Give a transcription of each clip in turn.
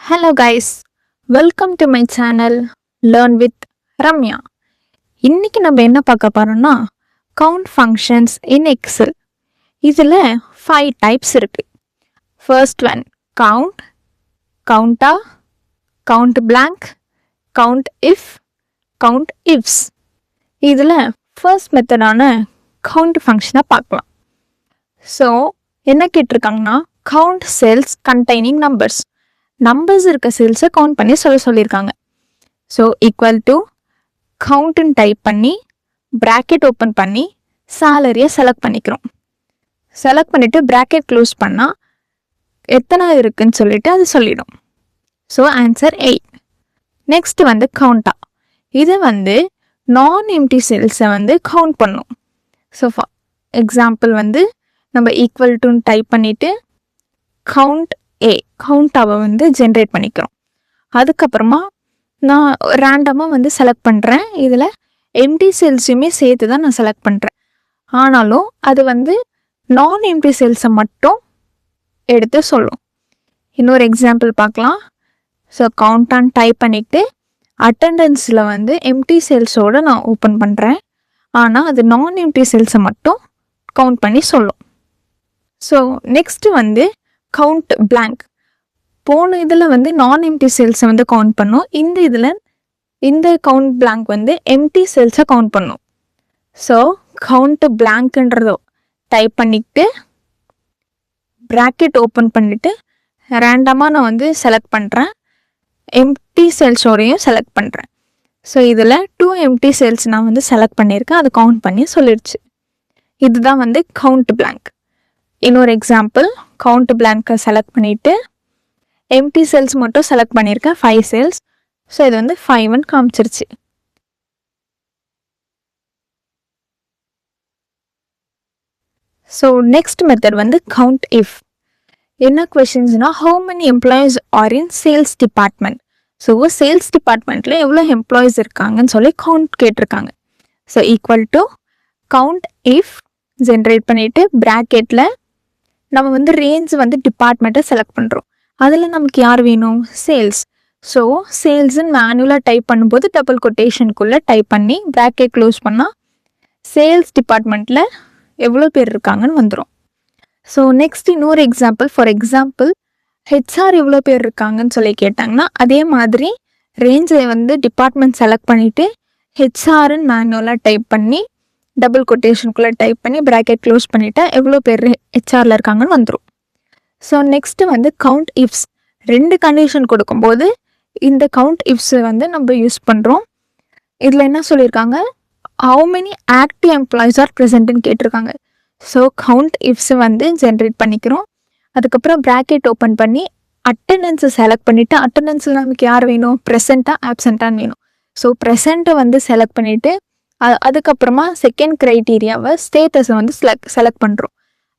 Hello guys, welcome to my channel Learn with Ramya. இன்னைக்கு நம்ம என்ன பார்க்க போறோம்னா count functions in Excel. இதுல 5 types இருக்கு. First one count, counta, count blank, count if, count ifs. இதுல first method ஆன count function பார்க்கலாம். So என்ன கேட்டிருக்காங்கன்னா count cells containing numbers. Numbers இருக்க செல்ஸை கவுண்ட் பண்ணி சொல்லியிருக்காங்க. ஸோ ஈக்குவல் டு கவுண்ட்டுன்னு டைப் பண்ணி ப்ராக்கெட் ஓப்பன் பண்ணி சேலரியை செலக்ட் பண்ணிக்கிறோம். செலக்ட் பண்ணிவிட்டு ப்ராக்கெட் க்ளோஸ் பண்ணால் எத்தனை இருக்குன்னு சொல்லிட்டு அது சொல்லிடும். So answer 8. நெக்ஸ்ட் வந்து கவுண்டா. இதை வந்து நான் எம்டி செல்ஸை வந்து கவுண்ட் பண்ணும். ஸோ எக்ஸாம்பிள் வந்து நம்ம ஈக்குவல் டுன்னு டைப் பண்ணிவிட்டு கவுண்ட் கவுண்டாவை வந்து ஜென்ரேட் பண்ணிக்கிறோம். அதுக்கப்புறமா நான் ரேண்டமாக வந்து செலக்ட் பண்ணுறேன். இதில் எம்டி செல்ஸையுமே சேர்த்து தான் நான் செலக்ட் பண்ணுறேன். ஆனாலும் அது வந்து நான் எம்டி செல்ஸை மட்டும் எடுத்து சொல்லும். இன்னொரு எக்ஸாம்பிள் பார்க்கலாம். ஸோ கவுண்டான் டைப் பண்ணிவிட்டு அட்டண்டன்ஸில் வந்து எம்டி செல்ஸோடு நான் ஓப்பன் பண்ணுறேன். ஆனால் அது நான் எம்டி செல்ஸை மட்டும் கவுண்ட் பண்ணி சொல்லும். ஸோ நெக்ஸ்ட்டு வந்து கவுண்ட் பிளாங்க். போன இதில் வந்து நான் எம்டி செல்ஸை வந்து கவுண்ட் பண்ணும். இந்த கவுண்ட் பிளாங்க் வந்து எம்டி செல்ஸை கவுண்ட் பண்ணும். ஸோ கவுண்ட் பிளாங்க்ன்றதோ டைப் பண்ணிக்கிட்டு ப்ராக்கெட் ஓப்பன் பண்ணிவிட்டு ரேண்டமாக நான் வந்து செலக்ட் பண்ணுறேன். எம்டி செல்ஸோடையும் செலக்ட் பண்ணுறேன். ஸோ இதில் 2 எம்டி செல்ஸ் நான் வந்து செலக்ட் பண்ணியிருக்கேன். அது கவுண்ட் பண்ணி சொல்லிடுச்சு. இதுதான் வந்து கவுண்ட் பிளாங்க். இன்னொரு எக்ஸாம்பிள் கவுண்ட் பிளாங்கை செலக்ட் பண்ணிவிட்டு எம்டி செல்ஸ் மட்டும் செலக்ட் பண்ணியிருக்கேன் 5 செல்ஸ். ஸோ இது வந்து 5 காமிச்சிருச்சு. ஸோ நெக்ஸ்ட் மெத்தட் வந்து கவுண்ட் இஃப். என்ன கொஷின்ஸ்னா how many employees are in sales department. So sales டிபார்ட்மெண்ட்டில் எவ்வளோ எம்ப்ளாயீஸ் இருக்காங்கன்னு சொல்லி கவுண்ட் கேட்டிருக்காங்க. So equal to count if generate பண்ணிவிட்டு ப்ராக்கெட்டில் நம்ம வந்து ரேஞ்ச் வந்து டிபார்ட்மெண்ட்டை செலக்ட் பண்ணுறோம். அதில் நமக்கு யார் வேணும்? சேல்ஸ். ஸோ சேல்ஸ்ன்னு மேனுவலாக டைப் பண்ணும்போது டபுள் கொட்டேஷனுக்குள்ளே டைப் பண்ணி ப்ராக்கெட் க்ளோஸ் பண்ணால் சேல்ஸ் டிபார்ட்மெண்ட்டில் எவ்வளோ பேர் இருக்காங்கன்னு வந்துடும். ஸோ நெக்ஸ்ட் இன்னொரு எக்ஸாம்பிள், ஃபார் எக்ஸாம்பிள் ஹெச்ஆர் எவ்வளோ பேர் இருக்காங்கன்னு சொல்லி கேட்டாங்கன்னா அதே மாதிரி ரேஞ்சை வந்து டிபார்ட்மெண்ட் செலக்ட் பண்ணிவிட்டு ஹெச்ஆர்ன்னு மேனுவலாக டைப் பண்ணி டபுள் கொட்டேஷனுக்குள்ளே டைப் பண்ணி ப்ராக்கெட் க்ளோஸ் பண்ணிவிட்டா எவ்வளோ பேர் ஹெச்ஆரில் இருக்காங்கன்னு வந்துடும். ஸோ நெக்ஸ்ட்டு வந்து கவுண்ட் இஃப்ஸ். 2 கண்டிஷன் கொடுக்கும்போது இந்த கவுண்ட் இஃப்ஸை வந்து நம்ம யூஸ் பண்ணுறோம். இதில் என்ன சொல்லியிருக்காங்க? How many active employees are ப்ரெசென்ட்னு கேட்டிருக்காங்க. ஸோ கவுண்ட் இஃப்ஸை வந்து ஜென்ரேட் பண்ணிக்கிறோம். அதுக்கப்புறம் ப்ராக்கெட் ஓப்பன் பண்ணி அட்டண்டன்ஸை செலக்ட் பண்ணிவிட்டு அட்டண்டன்ஸில் நமக்கு யார் வேணும்? ப்ரெசென்ட்டாக ஆப்சண்ட்டான்னு வேணும். ஸோ ப்ரெசென்ட்டை வந்து செலக்ட் பண்ணிவிட்டு அதுக்கப்புறமா செகண்ட் க்ரைட்டீரியாவை ஸ்டேட்டஸை வந்து செலக்ட் பண்ணுறோம்.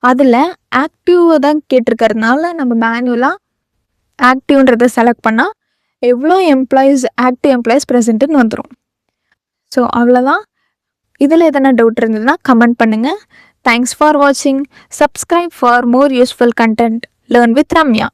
அதில் ஆக்டிவாக தான் கேட்டிருக்கறதுனால நம்ம மேனுவலாக ஆக்டிவ்ன்றதை செலக்ட் பண்ணால் எவ்வளோ ஆக்டிவ் எம்ப்ளாயீஸ் ப்ரெசென்ட்டுன்னு வந்துடும். ஸோ அவ்வளோதான். இதில் எதனா டவுட் இருந்ததுன்னா கமெண்ட் பண்ணுங்கள். தேங்க்ஸ் ஃபார் வாட்சிங். Subscribe for more useful content. Learn with Ramya.